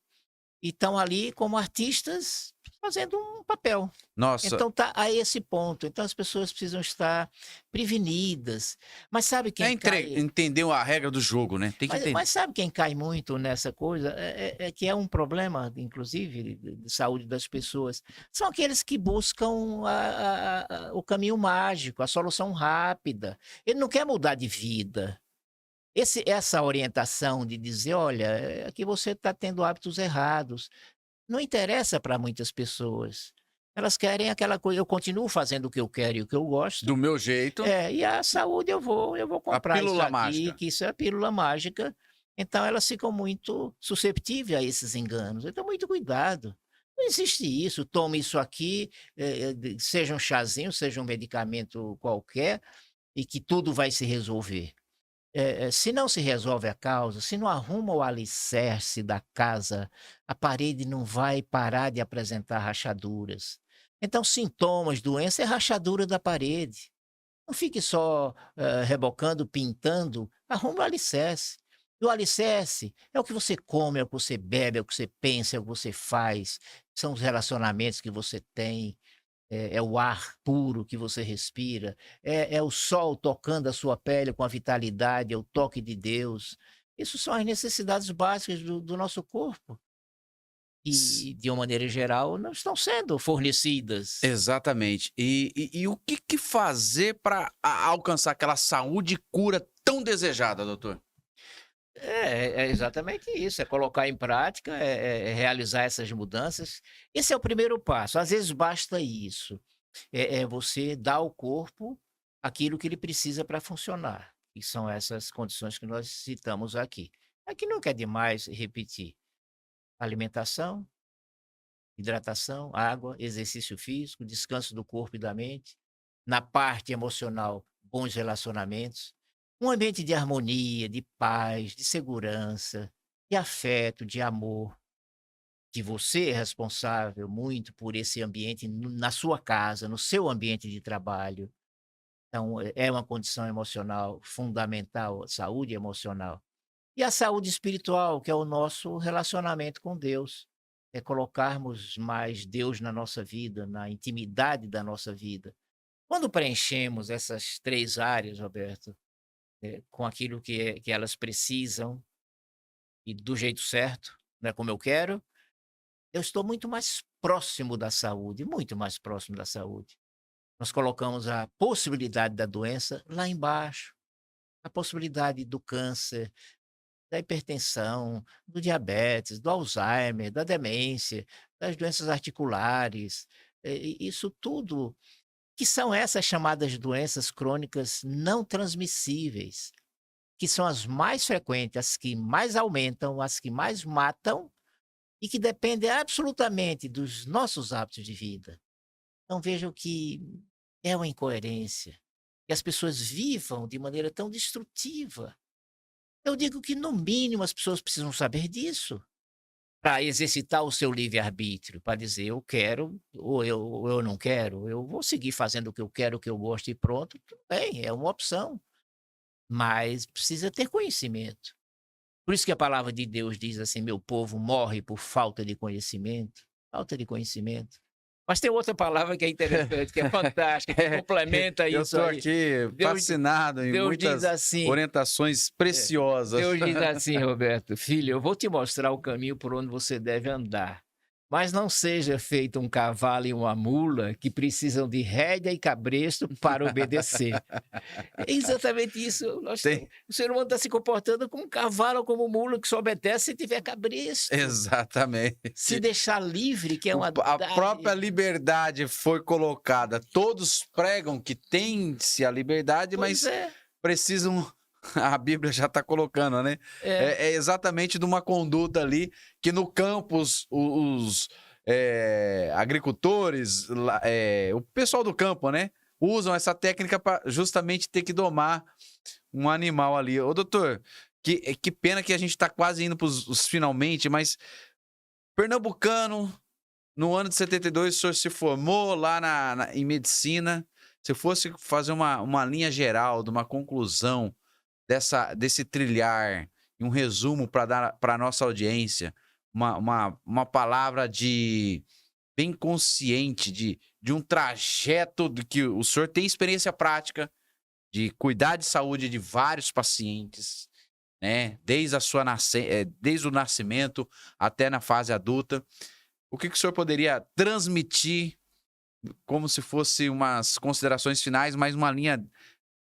e estão ali como artistas fazendo um papel. Nossa, Então tá a esse ponto, então as pessoas precisam estar prevenidas. Mas sabe quem cai entendeu a regra do jogo, né, tem que mas entender. sabe quem cai muito nessa coisa? É que é um problema, inclusive, de saúde das pessoas. São aqueles que buscam o caminho mágico, a solução rápida. Ele não quer mudar de vida. Essa orientação de dizer: "Olha, aqui você está tendo hábitos errados", não interessa para muitas pessoas. Elas querem aquela coisa: "Eu continuo fazendo o que eu quero e o que eu gosto, Do meu jeito, e a saúde eu vou a comprar isso pílula aqui, mágica. que isso é a pílula mágica". Então elas ficam muito susceptíveis a esses enganos, então muito cuidado. Não existe isso: "Tome isso aqui", seja um chazinho, seja um medicamento qualquer, e que tudo vai se resolver. Se não se resolve a causa, se não arruma o alicerce da casa, a parede não vai parar de apresentar rachaduras. Então, sintomas, doença é rachadura da parede. Não fique só rebocando, pintando, arruma o alicerce. E o alicerce é o que você come, é o que você bebe, é o que você pensa, é o que você faz, são os relacionamentos que você tem, é o ar puro que você respira, é o sol tocando a sua pele com a vitalidade, é o toque de Deus. Isso são as necessidades básicas do nosso corpo, S e de uma maneira geral não estão sendo fornecidas. Exatamente. E o que que fazer para alcançar aquela saúde e cura tão desejada, doutor? É exatamente isso, é colocar em prática, é realizar essas mudanças. Esse é o primeiro passo, às vezes basta isso, é você dar ao corpo aquilo que ele precisa para funcionar, e são essas condições que nós citamos aqui. Aqui não quer demais repetir: alimentação, hidratação, água, exercício físico, descanso do corpo e da mente. Na parte emocional, bons relacionamentos, um ambiente de harmonia, de paz, de segurança, de afeto, de amor, que você é responsável muito por esse ambiente na sua casa, no seu ambiente de trabalho. Então, é uma condição emocional fundamental, a saúde emocional. E a saúde espiritual, que é o nosso relacionamento com Deus. É colocarmos mais Deus na nossa vida, na intimidade da nossa vida. Quando preenchemos essas 3 áreas, Roberto, com aquilo que elas precisam e do jeito certo, né, como eu quero, eu estou muito mais próximo da saúde, muito mais próximo da saúde. Nós colocamos a possibilidade da doença lá embaixo, a possibilidade do câncer, da hipertensão, do diabetes, do Alzheimer, da demência, das doenças articulares, isso tudo, que são essas chamadas doenças crônicas não transmissíveis, que são as mais frequentes, as que mais aumentam, as que mais matam e que dependem absolutamente dos nossos hábitos de vida. Então vejam que é uma incoerência, que as pessoas vivam de maneira tão destrutiva. Eu digo que, no mínimo, as pessoas precisam saber disso, para exercitar o seu livre-arbítrio, para dizer: "Eu quero ou eu não quero, eu vou seguir fazendo o que eu quero, o que eu gosto e pronto", tudo bem, é uma opção, mas precisa ter conhecimento. Por isso que a palavra de Deus diz assim: "Meu povo morre por falta de conhecimento", falta de conhecimento. Mas tem outra palavra que é interessante, que é fantástica, que É, complementa eu isso estou aí. aqui Deus fascinado em Deus diz muitas assim orientações é, preciosas. Deus diz assim: "Roberto, filho, eu vou te mostrar o caminho por onde você deve andar, mas não seja feito um cavalo e uma mula que precisam de rédea e cabresto para obedecer". É exatamente isso, Tem, o ser humano está se comportando como um cavalo ou como mula que só obedece se tiver cabresto. Se exatamente. deixar livre, que é uma A própria dádiva. liberdade foi colocada. Todos pregam que tem-se a liberdade, Pois mas é, precisam. A Bíblia já está colocando, né? é, É exatamente de uma conduta ali que no campo os agricultores, o pessoal do campo, né? Usam essa técnica para justamente ter que domar um animal ali. Ô, doutor, que pena que a gente está quase indo para os finalmente, mas pernambucano, no ano de 72, o senhor se formou lá em medicina. Se fosse fazer uma linha geral, de uma conclusão desse trilhar, e um resumo para dar para a nossa audiência, uma palavra de bem consciente de um trajeto de que o senhor tem experiência prática de cuidar de saúde de vários pacientes, né? Desde o nascimento até na fase adulta. O que o senhor poderia transmitir como se fosse umas considerações finais, mais uma linha.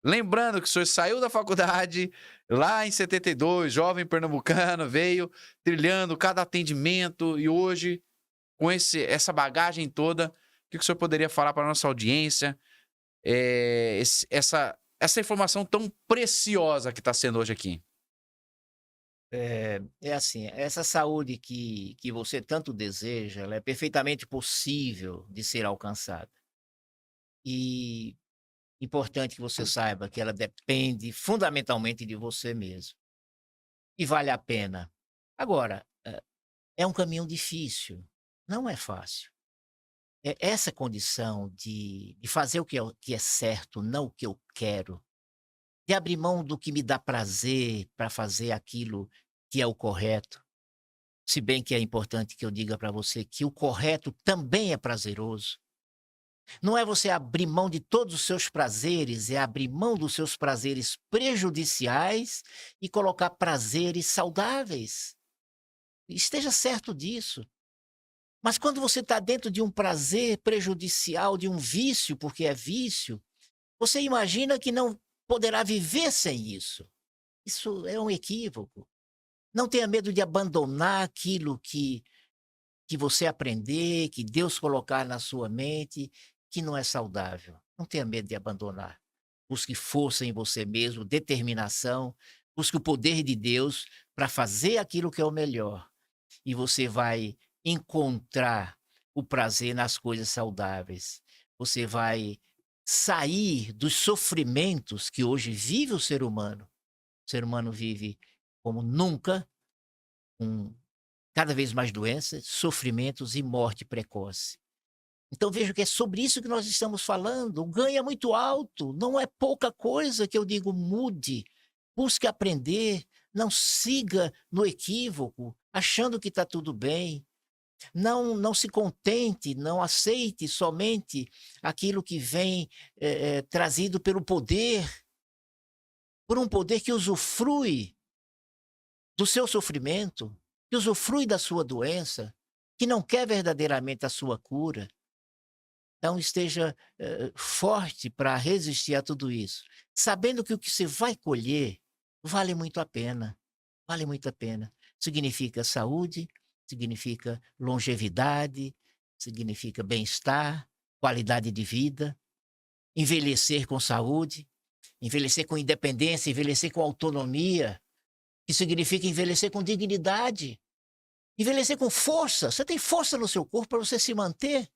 Lembrando que o senhor saiu da faculdade lá em 72, jovem pernambucano, veio trilhando cada atendimento e hoje, com essa bagagem toda, o que o senhor poderia falar para a nossa audiência? Essa informação tão preciosa que está sendo hoje aqui. é assim, essa saúde que você tanto deseja, ela é perfeitamente possível de ser alcançada. E importante que você saiba que ela depende fundamentalmente de você mesmo. E vale a pena. Agora, é um caminho difícil, não é fácil. Essa condição de fazer o que é certo, não o que eu quero, de abrir mão do que me dá prazer para fazer aquilo que é o correto, se bem que é importante que eu diga para você que o correto também é prazeroso. Não é você abrir mão de todos os seus prazeres, é abrir mão dos seus prazeres prejudiciais e colocar prazeres saudáveis. Esteja certo disso. Mas quando você está dentro de um prazer prejudicial, de um vício, porque é vício, você imagina que não poderá viver sem isso. Isso é um equívoco. Não tenha medo de abandonar aquilo que você aprender, que Deus colocar na sua mente, que não é saudável. Não tenha medo de abandonar. Busque força em você mesmo, determinação, busque o poder de Deus para fazer aquilo que é o melhor. E você vai encontrar o prazer nas coisas saudáveis. Você vai sair dos sofrimentos que hoje vive o ser humano. O ser humano vive como nunca, com cada vez mais doenças, sofrimentos e morte precoce. Então vejo que é sobre isso que nós estamos falando. O ganho é muito alto, não é pouca coisa que eu digo mude. Busque aprender, não siga no equívoco, achando que está tudo bem. Não se contente, não aceite somente aquilo que vem trazido pelo poder. por um poder que usufrui do seu sofrimento, que usufrui da sua doença, que não quer verdadeiramente a sua cura. Então esteja forte para resistir a tudo isso, sabendo que o que você vai colher vale muito a pena, vale muito a pena. Significa saúde, significa longevidade, significa bem-estar, qualidade de vida, envelhecer com saúde, envelhecer com independência, envelhecer com autonomia, que significa envelhecer com dignidade, envelhecer com força. Você tem força no seu corpo para você se manter.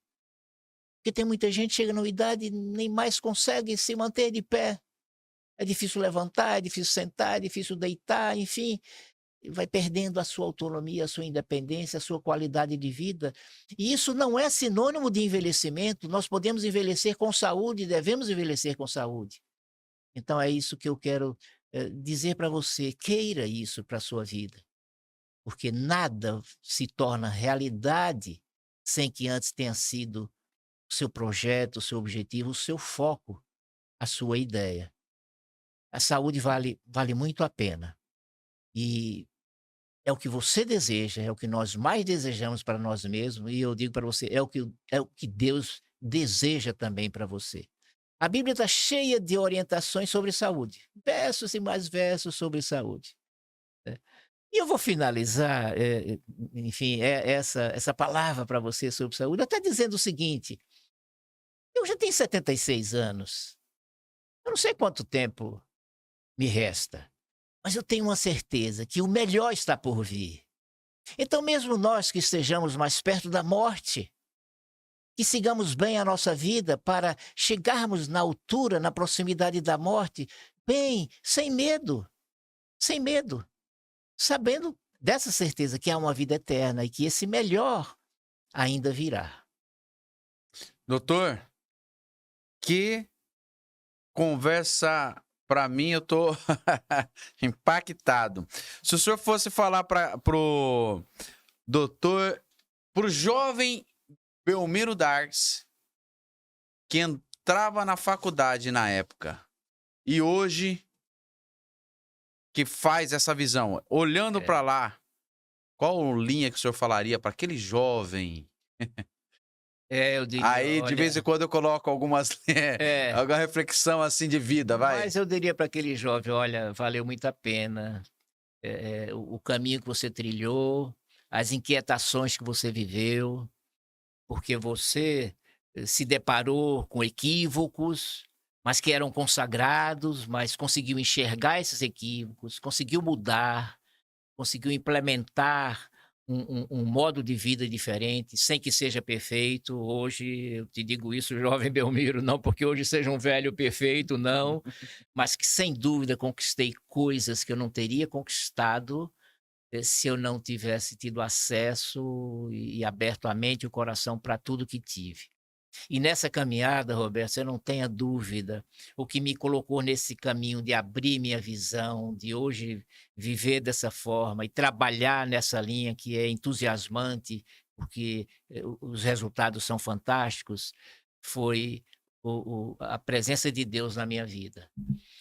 Porque tem muita gente que chega numa idade e nem mais consegue se manter de pé. É difícil levantar, é difícil sentar, é difícil deitar, enfim, vai perdendo a sua autonomia, a sua independência, a sua qualidade de vida. E isso não é sinônimo de envelhecimento. Nós podemos envelhecer com saúde, devemos envelhecer com saúde. Então é isso que eu quero dizer para você. Queira isso para a sua vida, porque nada se torna realidade sem que antes tenha sido o seu projeto, o seu objetivo, o seu foco, a sua ideia. A saúde vale muito a pena. E é o que você deseja, é o que nós mais desejamos para nós mesmos, e eu digo para você, é o que Deus deseja também para você. A Bíblia está cheia de orientações sobre saúde, versos e mais versos sobre saúde, né. E eu vou finalizar, enfim, essa palavra para você sobre saúde, até dizendo o seguinte: eu já tenho 76 anos, eu não sei quanto tempo me resta, mas eu tenho uma certeza que o melhor está por vir. Então, mesmo nós que estejamos mais perto da morte, que sigamos bem a nossa vida para chegarmos na altura, na proximidade da morte, bem, sem medo, sabendo dessa certeza que há uma vida eterna e que esse melhor ainda virá. Doutor, que conversa, para mim, eu tô impactado. Se o senhor fosse falar pro doutor, pro jovem Belmiro Darks, que entrava na faculdade na época, e hoje que faz essa visão, olhando para lá, qual linha que o senhor falaria para aquele jovem? Eu diria, Aí, de vez em olha, quando, eu coloco alguma é, reflexão assim de vida, vai. mas eu diria para aquele jovem: olha, valeu muito a pena, o caminho que você trilhou, as inquietações que você viveu, porque você se deparou com equívocos, mas que eram consagrados, mas conseguiu enxergar esses equívocos, conseguiu mudar, conseguiu implementar um modo de vida diferente, sem que seja perfeito. Hoje, eu te digo isso, jovem Belmiro, não porque hoje seja um velho perfeito, não, mas que sem dúvida conquistei coisas que eu não teria conquistado se eu não tivesse tido acesso e aberto a mente e o coração para tudo que tive. E nessa caminhada, Roberto, você não tenha dúvida, o que me colocou nesse caminho de abrir minha visão, de hoje viver dessa forma e trabalhar nessa linha que é entusiasmante, porque os resultados são fantásticos, foi a presença de Deus na minha vida.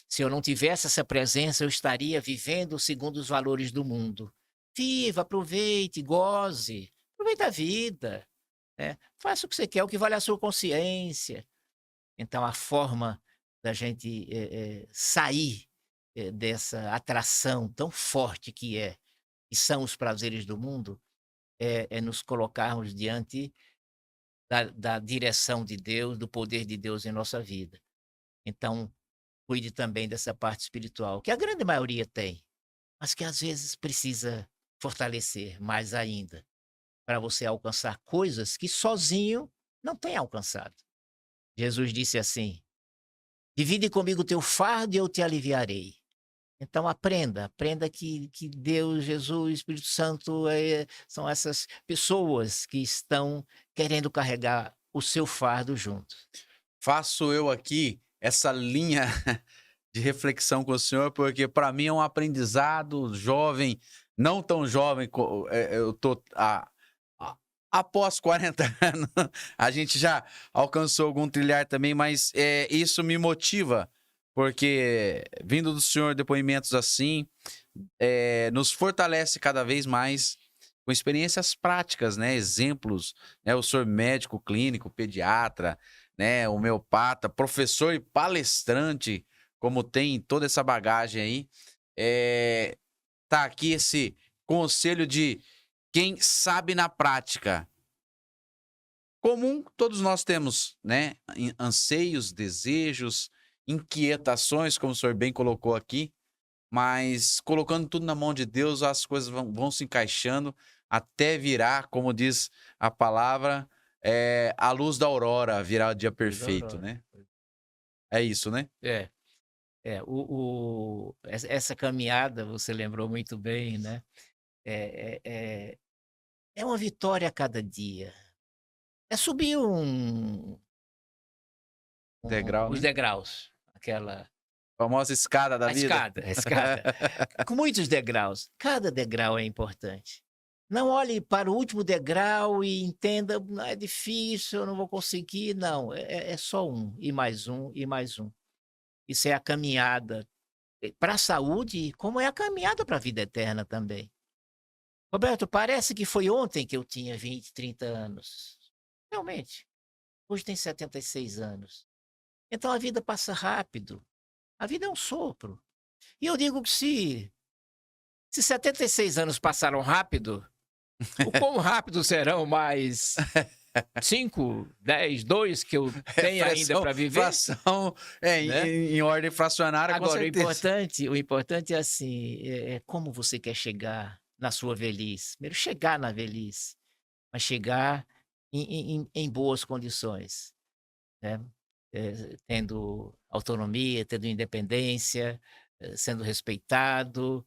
Se eu não tivesse essa presença, eu estaria vivendo segundo os valores do mundo. Viva, aproveite, goze, aproveita a vida, né? Faça o que você quer, o que vale a sua consciência. Então, a forma da gente sair dessa atração tão forte que são os prazeres do mundo, é nos colocarmos diante da direção de Deus, do poder de Deus em nossa vida. Então, cuide também dessa parte espiritual, que a grande maioria tem, mas que às vezes precisa fortalecer mais ainda, para você alcançar coisas que sozinho não tem alcançado. Jesus disse assim: divide comigo o teu fardo e eu te aliviarei. Então aprenda que Deus, Jesus, Espírito Santo são essas pessoas que estão querendo carregar o seu fardo junto. Faço eu aqui essa linha de reflexão com o senhor, porque para mim é um aprendizado jovem, não tão jovem, eu tô após 40 anos, a gente já alcançou algum trilhar também, mas isso me motiva porque vindo do senhor depoimentos assim, nos fortalece cada vez mais com experiências práticas, né? Exemplos, né? O senhor médico clínico, pediatra, né? Homeopata, professor e palestrante, como tem toda essa bagagem aí, tá aqui esse conselho de quem sabe na prática. Comum, todos nós temos, né? Anseios, desejos, inquietações, como o senhor bem colocou aqui, mas colocando tudo na mão de Deus, as coisas vão se encaixando até virar, como diz a palavra, a luz da aurora, virar o dia perfeito, né? É isso, né? Essa caminhada, você lembrou muito bem, né? É uma vitória a cada dia. É subir Degrau, os né? degraus, aquela Famosa escada da vida. a escada, com muitos degraus. Cada degrau é importante. Não olhe para o último degrau e entenda, é difícil, eu não vou conseguir. Não, é só um, e mais um, e mais um. Isso é a caminhada para a saúde, como é a caminhada para a vida eterna também. Roberto, parece que foi ontem que eu tinha 20, 30 anos. Realmente. Hoje tem 76 anos. Então a vida passa rápido. A vida é um sopro. E eu digo que se 76 anos passaram rápido, o quão rápido serão mais 5, 10, 2 que eu tenho ainda para viver? Fração, né? em ordem fracionária, Agora, com certeza. o importante é assim, como você quer chegar na sua velhice. Primeiro, chegar na velhice, mas chegar em boas condições, né? Tendo autonomia, tendo independência, sendo respeitado,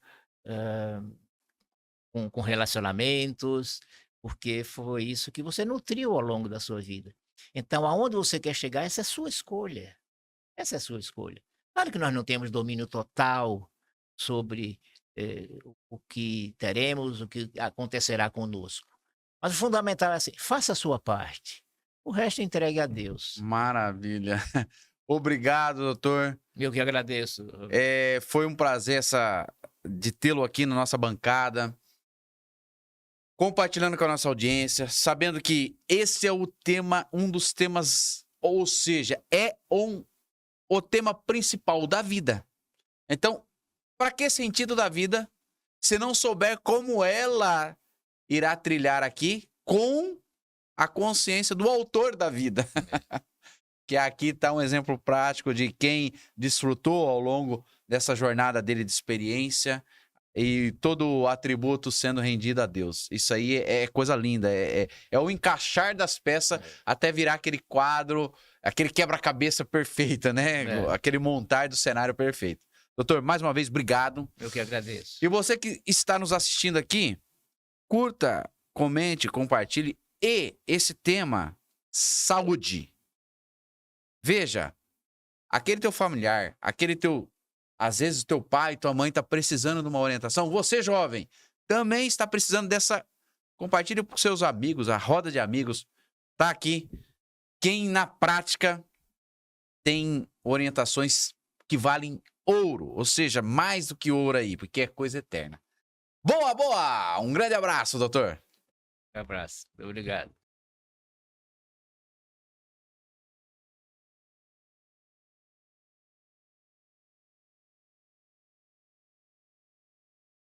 com relacionamentos, porque foi isso que você nutriu ao longo da sua vida. Então, aonde você quer chegar, essa é a sua escolha. Essa é a sua escolha. Claro que nós não temos domínio total sobre o que teremos, o que acontecerá conosco. Mas o fundamental é assim: faça a sua parte. O resto entregue a Deus. Maravilha. Obrigado, doutor. Eu que agradeço. Foi um prazer de tê-lo aqui na nossa bancada, compartilhando com a nossa audiência, sabendo que esse é o tema, um dos temas, ou seja, o tema principal da vida. Então, para que sentido da vida se não souber como ela irá trilhar aqui com a consciência do autor da vida? Que aqui está um exemplo prático de quem desfrutou ao longo dessa jornada dele de experiência e todo o atributo sendo rendido a Deus. Isso aí é coisa linda, é o encaixar das peças até virar aquele quadro, aquele quebra-cabeça perfeito, né? Aquele montar do cenário perfeito. Doutor, mais uma vez, obrigado. Eu que agradeço. E você que está nos assistindo aqui, curta, comente, compartilhe. E esse tema, saúde. Veja, aquele teu familiar, às vezes teu pai, tua mãe tá precisando de uma orientação. Você, jovem, também está precisando dessa. Compartilhe com seus amigos, a roda de amigos tá aqui. Quem na prática tem orientações que valem ouro, ou seja, mais do que ouro aí, porque é coisa eterna. Boa, boa! Um grande abraço, doutor. Um abraço. Obrigado.